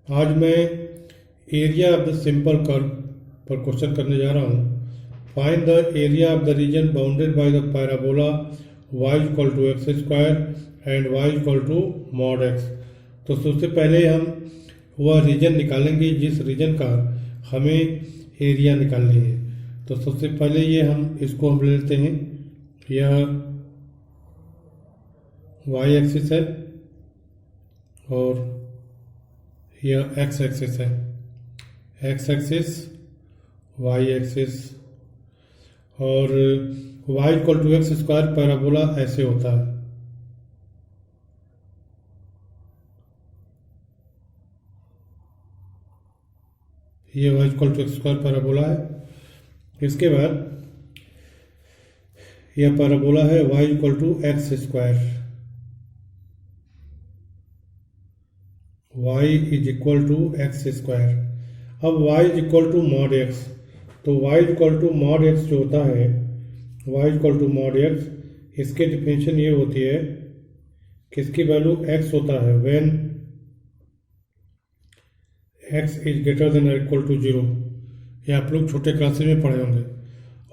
आज मैं area of the simple curve पर क्वेश्चन करने जा रहा हूँ। Find the area of the region bounded by the parabola y equal to x square and y equal to mod x. तो सबसे पहले हम वह रीजन निकालेंगे जिस रीजन का हमें एरिया निकालनी है। तो सबसे पहले ये इसको हम ले लेते हैं। यह y एक्सिस है और यह x एक्सिस है। x एक्सिस, y एक्सिस और y equal to x square parabola ऐसे होता है। ये y equal to x square parabola है। इसके बाद यह पैराबोला है y equal to x square. y is equal to x square. अब y is equal to mod x, तो y equal to mod x जो होता है, y equal to mod x, इसके डिफिनेशन ये होती है कि इसकी वैल्यू x होता है when x is greater than और इक्वल टू 0। ये आप लोग छोटे क्लासेस में पढ़े होंगे।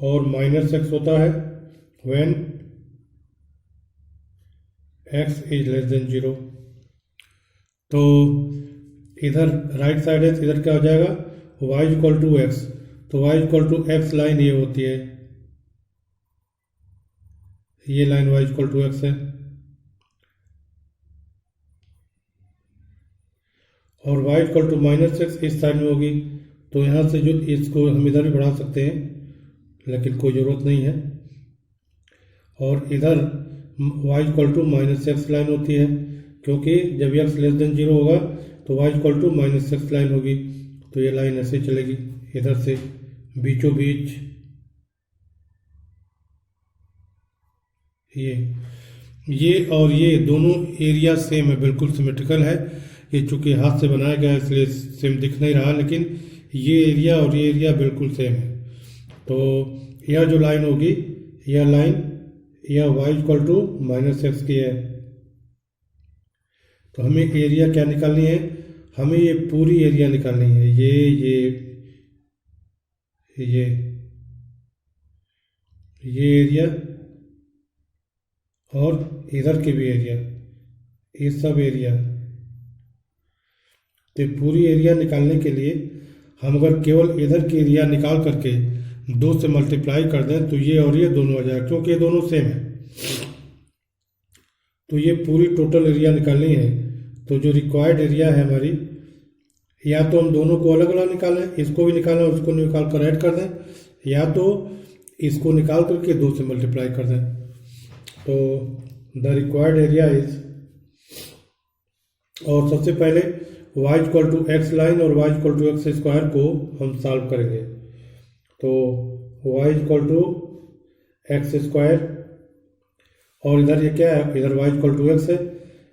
और माइनस x होता है when x is less than 0। तो इधर राइट साइड है, इधर क्या हो जाएगा, y इक्वल टू एक्स। तो y equal to x line ये होती है, ये line y equal to x है। और y equal to minus x इस साइड में होगी। तो यहाँ से जो इसको हम इधर भी बढ़ा सकते हैं, लेकिन कोई ज़रूरत नहीं है। और इधर y equal to minus x line होती है, क्योंकि जब x लेस देन 0 होगा तो y equal to minus x line होगी। तो ये लाइन ऐसे चलेगी इधर से बीचों बीच। ये और ये दोनों एरिया सेम है, बिल्कुल सिमेट्रिकल है। ये चूंकि हाथ से बनाया गया है इसलिए सेम दिख नहीं रहा, लेकिन ये एरिया और ये एरिया बिल्कुल सेम है। तो यह जो लाइन होगी, यह लाइन यह y equal to minus x की है। तो हमें एरिया क्या निकालनी है, हमें ये पूरी एरिया निकालनी है। ये एरिया और इधर की भी एरिया, ये सब एरिया। तो पूरी एरिया निकालने के लिए हम अगर केवल इधर की एरिया निकाल करके 2 से मल्टीप्लाई कर दें तो ये और ये दोनों आ जाएगा, क्योंकि ये दोनों सेम है। तो ये पूरी टोटल एरिया निकालनी है। तो जो रिक्वायर्ड एरिया है हमारी, या तो हम दोनों को अलग अलग निकालें, इसको भी निकालें और इसको निकाल कर ऐड कर दें, या तो इसको निकाल करके 2 से मल्टीप्लाई कर दें। तो द रिक्वायर्ड एरिया इज, और सबसे पहले y equal to x line और y equal to x square को हम सॉल्व करेंगे। तो y equal to x square, और इधर ये क्या है, इधर y इक्वल टू एक्स है।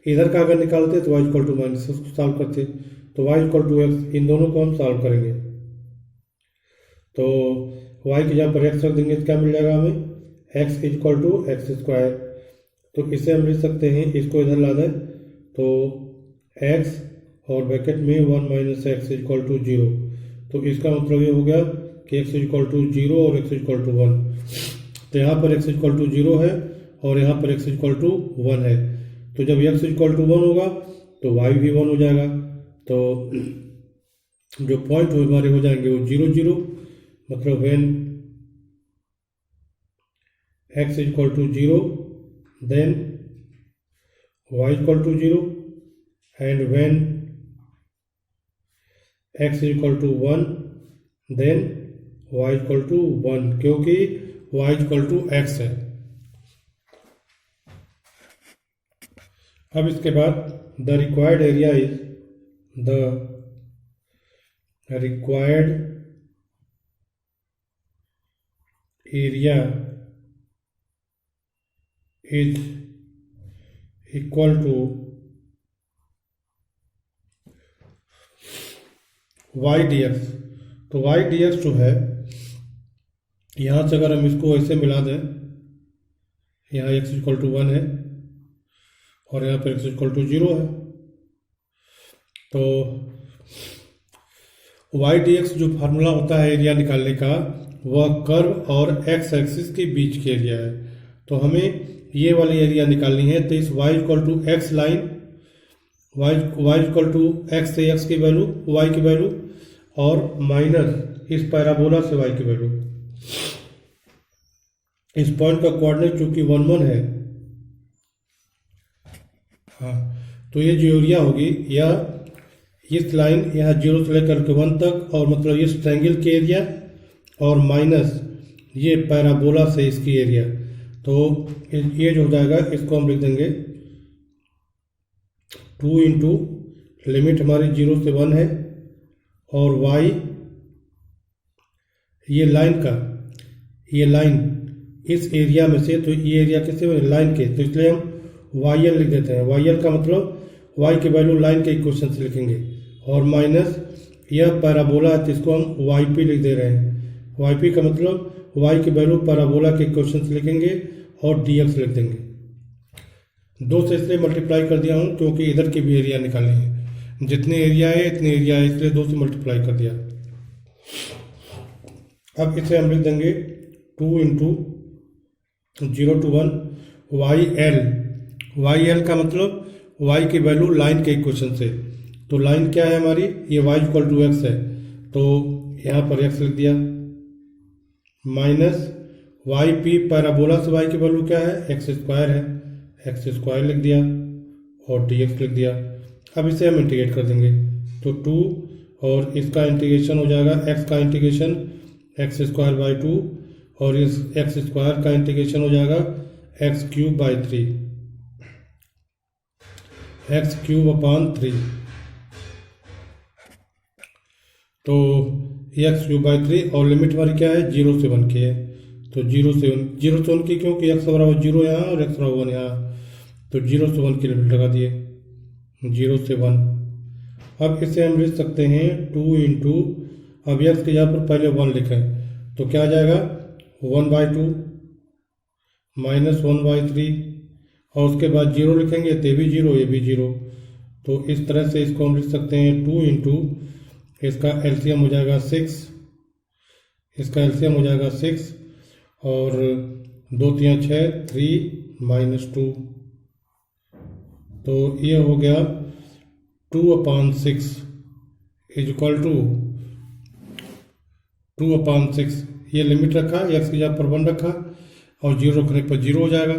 इधर का अगर निकालते तो y equal to minus x को सॉल्व करते, तो y इक्वल टू एक्स, इन दोनों को हम सॉल्व करेंगे। तो y की जगह पर x रख देंगे तो क्या मिल जाएगा हमें, x equal to x square. तो इसे हम लिख सकते हैं, इसको इधर ला दें तो x और ब्रैकेट में 1 माइनस एक्स इक्वल टू 0। तो इसका मतलब ये हो गया कि x इक्वल टू 0 और x इक्वल टू 1। तो यहाँ पर x इक्वल टू 0 है और यहाँ पर x इक्वल टू 1 है। तो जब x इक्वल टू 1 होगा तो y भी 1 हो जाएगा। तो जो पॉइंट हमारे हो जाएंगे वो 0 0, मतलब when x equal to 0 then y equal to 0 and when x equal to 1 then y equal to 1, क्योंकि y इक्वल टू x है। अब इसके बाद the required area is, the required area is equal to y dx। तो y dx जो है, यहाँ से अगर हम इसको ऐसे मिला दें, यहाँ x इक्वल टू 1 है और यहाँ पर x इक्वल टू 0 है। तो वाई डी एक्स जो फार्मूला होता है एरिया निकालने का, वह कर्व और एक्स एक्सिस के बीच की एरिया है। तो हमें ये वाली एरिया निकालनी है। तो इस y equal to x line, y equal to x से x की वैल्यू, y की वैल्यू, और माइनस इस पैराबोला से y की वैल्यू। इस पॉइंट का कोऑर्डिनेट चूंकि 1 1 है, हाँ, तो ये जो एरिया होगी यह इस लाइन यहाँ 0 से लेकर के 1 तक, और मतलब इस ट्रायंगल की एरिया, और माइनस ये पैराबोला से इसकी एरिया। तो ये जो हो जाएगा इसको हम लिख देंगे 2 इंटू लिमिट हमारी 0 से 1 है, और y ये लाइन इस एरिया में से, तो ये एरिया किससे, लाइन के, तो इसलिए हम YL लिख देते हैं। YL का मतलब y की वैल्यू लाइन के इक्वेशन से लिखेंगे, और माइनस यह पैराबोला है तो इसको हम YP लिख दे रहे हैं। YP का मतलब y की वैल्यू पैराबोला के इक्वेशन से लिखेंगे और dx लिख देंगे। 2 से इसलिए मल्टीप्लाई कर दिया हूँ क्योंकि इधर की भी एरिया निकालनी है। जितने एरिया है इतने एरिया है, इसलिए 2 से मल्टीप्लाई कर दिया। अब इसे हम लिख देंगे 2 इंटू 0 to 1 YL का मतलब y की वैल्यू लाइन के इक्वेशन से। तो लाइन क्या है हमारी, ये y इक्वल टू एक्स है, तो यहाँ पर x लिख दिया, माइनस YP पैराबोला से y की वैल्यू क्या है, x स्क्वायर है, x स्क्वायर लिख दिया, और dx लिख दिया। अब इसे हम इंटीग्रेट कर देंगे, तो 2 और इसका इंटीग्रेशन हो जाएगा, x का इंटीग्रेशन x स्क्वायर बाई 2, और इस x स्क्वायर का इंटीग्रेशन हो जाएगा x cube by 3, x cube upon 3। तो x क्यूब बाई 3, और लिमिट हमारी क्या है, 0 से 1 की है। तो 0 से 1 की, क्योंकि x बराबर 0 यहाँ और x बराबर 1 यहाँ, तो 0 से 1 की लिमिट लगा दिए, 0 से 1। अब इसे हम लिख सकते हैं 2 इंटू, अब x के यहाँ पर पहले 1 लिखें तो क्या आ जाएगा, 1/2 माइनस 1/3, और उसके बाद 0 लिखेंगे तो ये भी 0, ये भी 0। तो इस तरह से इसको हम लिख सकते हैं 2 इंटू, इसका एलसीएम हो जाएगा 6, इसका एलसीएम हो जाएगा 6, और 2 3 6, 3 माइनस 2, तो ये हो गया 2/6 इज इक्वल टू 2/6। ये लिमिट रखा, x की जगह पर 1 रखा, और 0 रखने पर 0 हो जाएगा।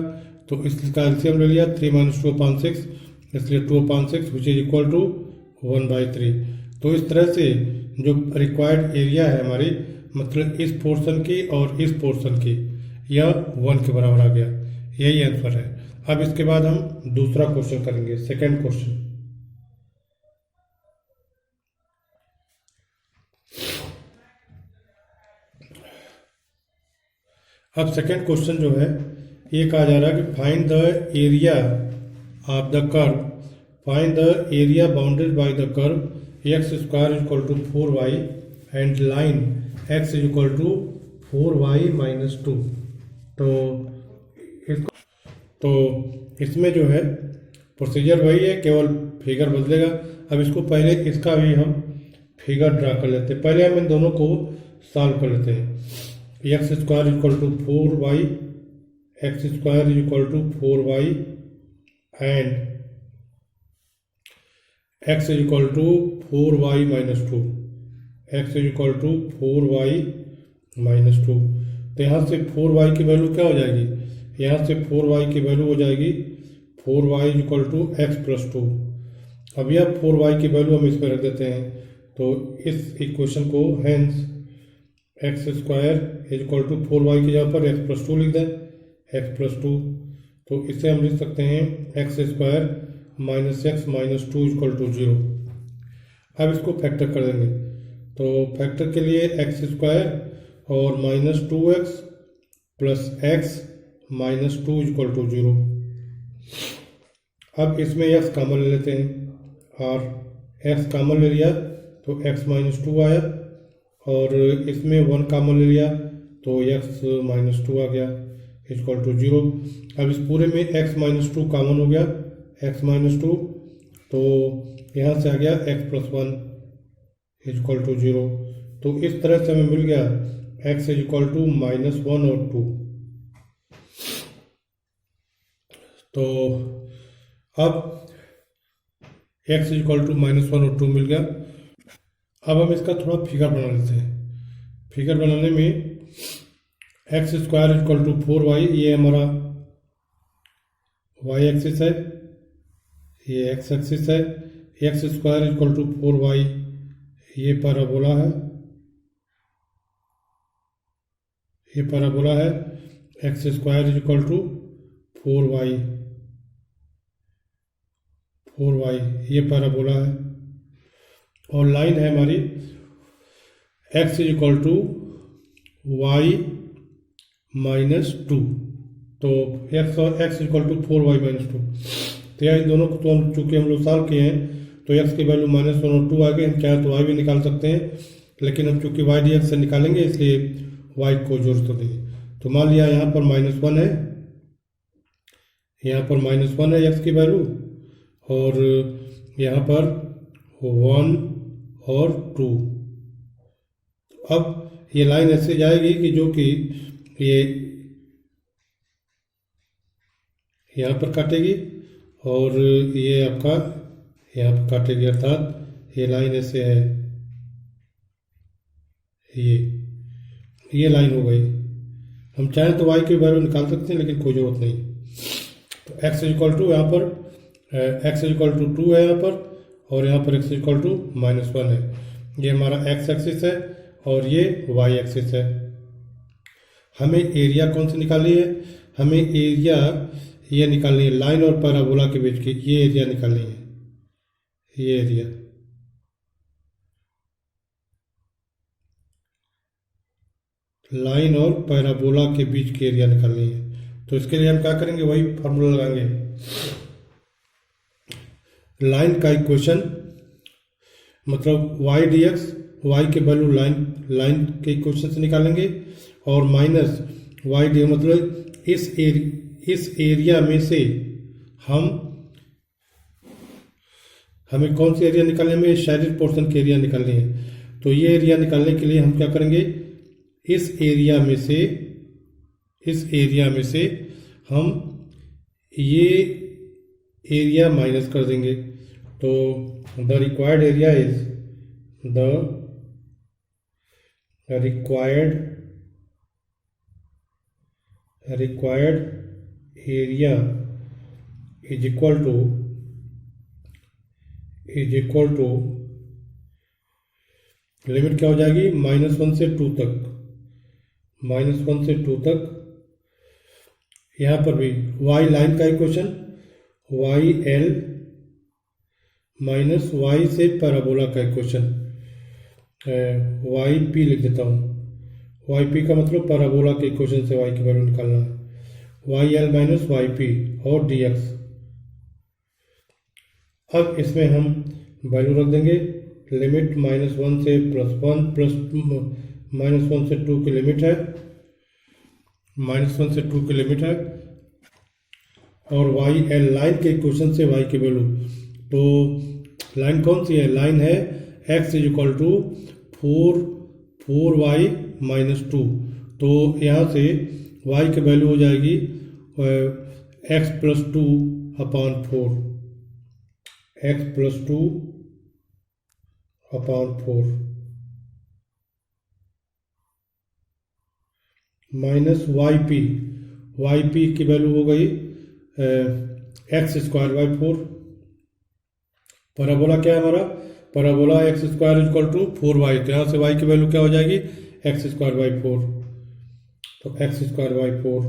तो इसका एलसीएम ले लिया 3 माइनस 2/6, इसलिए 2/6 विच इज इक्वल टू 1/3। तो इस तरह से जो रिक्वायर्ड एरिया है हमारी, मतलब इस पोर्शन की और इस पोर्शन की, यह 1 के बराबर आ गया। यही आंसर है। अब इसके बाद हम दूसरा क्वेश्चन करेंगे, सेकंड क्वेश्चन। अब सेकंड क्वेश्चन जो है, ये कहा जा रहा है कि find the area of the curve, find the area bounded by the curve x square is equal to 4y and line x is equal to 4y minus 2। तो इसमें जो है प्रोसीजर वही है, केवल फिगर बदलेगा। अब इसको पहले इसका भी हम फिगर ड्रा कर लेते हैं। पहले हम इन दोनों को सॉल्व कर लेते हैं। X square is equal to 4y, x square is equal to 4y and x is equal to 4y minus 2, x is equal to 4y minus 2। तो यहाँ से 4y की वैल्यू क्या हो जाएगी, यहाँ से 4y की वैल्यू हो जाएगी 4y is equal to x plus 2। अब यह 4y की वैल्यू हम इसमें रख देते हैं, तो इस इक्वेशन को hence x square is equal to 4y की जगह पर एक्स प्लस 2 लिख दें, एक्स प्लस 2। तो इसे हम लिख सकते हैं x square minus x minus 2 equal to 0। अब इसको फैक्टर कर देंगे, तो फैक्टर के लिए एक्स स्क्वायर और minus 2x plus x minus 2 equal to 0। अब इसमें x कॉमन ले लेते हैं, और x कॉमन ले लिया तो x माइनस 2 आया, और इसमें 1 कॉमन ले लिया तो x माइनस 2 आ गया इक्वल टू 0। अब इस पूरे में x माइनस 2 कॉमन हो गया, x माइनस 2, तो यहाँ से आ गया x plus 1, is equal to 0। तो इस तरह से हमें मिल गया x इज इक्वल टू -1 और 2। तो अब x इज इक्वल टू -1 और 2 मिल गया। अब हम इसका थोड़ा फिगर बना लेते हैं। फिगर बनाने में x square equal to 4y, ये हमारा y एक्सिस है, ये x एक्सिस है। X square equal to 4y, ये पैराबोला है, ये पैराबोला है। X square is equal to 4y, ये पैराबोला है। और लाइन है हमारी x is equal to y -2। तो x और x इक्वल टू 4y -2। तो यार इन दोनों को तो हम चूँकि हम लोग सॉल्व किए हैं तो x की वैल्यू -1 और 2 आ गए। हम चाहे तो y भी निकाल सकते हैं, लेकिन हम चूँकि y dx से निकालेंगे इसलिए y को जोड़ तो देंगे। तो मान लिया यहाँ पर -1 है, यहाँ पर -1 है x की वैल्यू, और यहाँ पर 1 और 2। अब ये लाइन ऐसे जाएगी कि जो कि ये यहाँ पर काटेगी और ये आपका यहाँ पर काटेगी, अर्थात ये लाइन ऐसे है, ये लाइन हो गई। हम चाहें तो y की वैल्यू निकाल सकते हैं, लेकिन कोई जरूरत नहीं। तो x इक्वल टू यहाँ पर x इक्वल टू 2 है यहाँ पर, और यहाँ पर x इक्वल टू -1 है। ये हमारा x एक्सिस है और ये y एक्सिस है। हमें एरिया कौन सी निकालनी है? हमें एरिया ये निकालनी है लाइन और पैराबोला के बीच की, ये एरिया निकालनी है, ये एरिया। लाइन और पैराबोला के बीच की एरिया निकालनी है। तो इसके लिए हम क्या करेंगे, वही फार्मूला लगाएंगे। लाइन का इक्वेशन मतलब y dx, y के वैल्यू लाइन के इक्वेशन से निकालेंगे, और माइनस y dx मतलब इस एरिया में से हमें कौन सी एरिया निकालने में, शेडेड पोर्शन की एरिया निकालनी है। तो ये एरिया निकालने के लिए हम क्या करेंगे, इस एरिया में से हम ये एरिया माइनस कर देंगे। तो the required area is required area is equal to limit क्या हो जाएगी, -1 से 2 तक, -1 से 2 तक। यहाँ पर भी y लाइन का इक्वेशन, YL माइनस y से पैराबोला का इक्वेशन, YP लिख देता हूँ। YP का मतलब पैराबोला के इक्वेशन से y की वैल्यू निकालना है, YL माइनस YP और dx। अब इसमें हम वैल्यू रख देंगे, लिमिट -1 से +1 प्लस -1 से 2 की लिमिट है, -1 से 2 की लिमिट है, और YL लाइन के इक्वेशन से y की वैल्यू। तो लाइन कौन सी है, लाइन है x is equal to 4y -2। तो यहाँ से y की वैल्यू हो जाएगी x + 2 upon 4, x + 2 upon 4 minus YP की वैल्यू हो गई x² 4। पैराबोला क्या है हमारा, पैराबोला x² = 4y। तो यहाँ से y की वैल्यू क्या हो जाएगी, x² 4। तो x² 4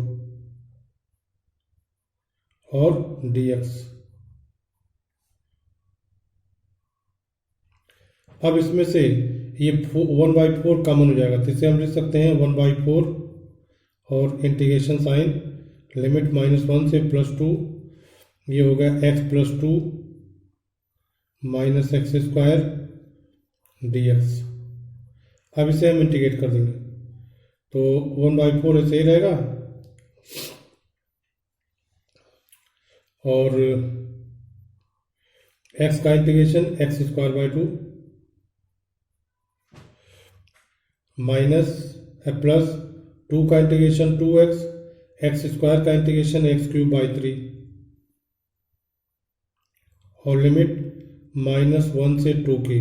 और dx। अब इसमें से ये 1/4 कॉमन हो जाएगा, तो इसे हम लिख सकते हैं 1/4 और इंटीग्रेशन साइन, लिमिट -1 से +2, ये हो गया x + 2 माइनस x² dx। अब इसे हम इंटीग्रेट कर देंगे, तो 1/4 ऐसे ही रहेगा, और x का इंटीग्रेशन x² 2 माइनस प्लस 2 का इंटीग्रेशन 2x, एक्स स्क्वायर का इंटीग्रेशन x³/3 और लिमिट -1 से 2 की।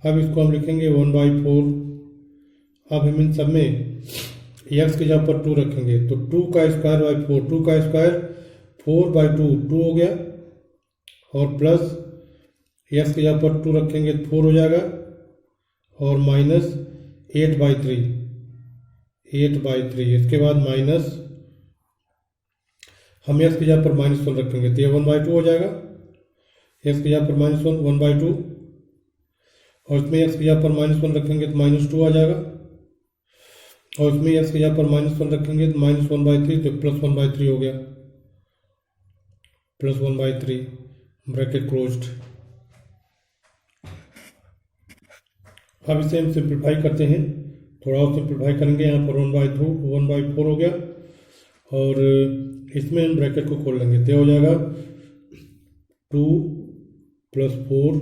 अब इसको हम लिखेंगे 1/4। अब हम इन सब में x की जगह पर 2 रखेंगे तो 2 का स्क्वायर बाई 4, 2 का स्क्वायर 4/2 2 हो गया, और प्लस x की जगह पर 2 रखेंगे तो 4 हो जाएगा, और माइनस 8/3 इसके बाद माइनस हम x की जगह पर -1 रखेंगे तो ये 1/2 हो जाएगा, x की जगह पर -1 1/2, और इसमें x की जगह पर -1 रखेंगे तो -2 आ जाएगा, और इसमें x की जगह पर -1 रखेंगे तो -1/3 तो +1/3 हो गया, +1/3 ब्रैकेट क्लोज्ड। अब इसे हम सिंप्लीफाई करते हैं, थोड़ा और सिंप्लीफाई करेंगे। यहाँ पर 1/4 हो गया, और इसमें हम ब्रैकेट को खोल लेंगे तो हो जाएगा 2 + 4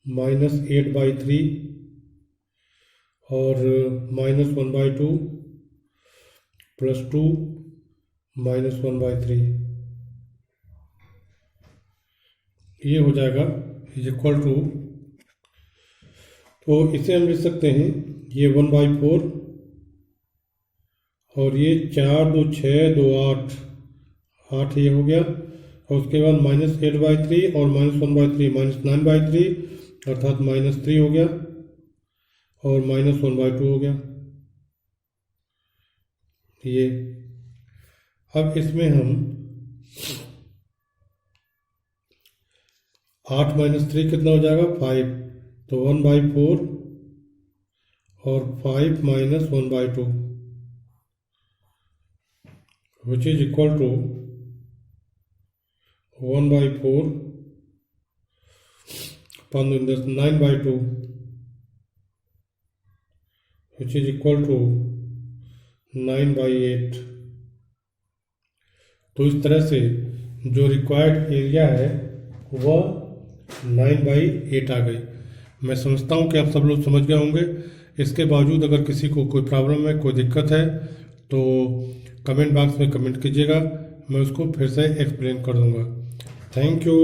-8/3 और -1/2 + 2 -1/3, ये हो जाएगा इक्वल टू, तो इसे हम लिख सकते हैं ये 1/4 और ये 4 2 6 2 8 8 ये हो गया, और उसके बाद -8/3 और -1/3 -9/3 अर्थात -3 हो गया, और -1/2 हो गया ये। अब इसमें हम 8 - 3 कितना हो जाएगा 5, तो 1/4 और 5 - 1/2 which is equal to 1/4 upon 9/2 which is equal to 9/8। तो इस तरह से जो रिक्वायर्ड एरिया है वह 9/8 आ गई। मैं समझता हूँ कि आप सब लोग समझ गए होंगे। इसके बावजूद अगर किसी को कोई प्रॉब्लम है, कोई दिक्कत है, तो कमेंट बॉक्स में कमेंट कीजिएगा, मैं उसको फिर से एक्सप्लेन कर दूंगा। Thank you.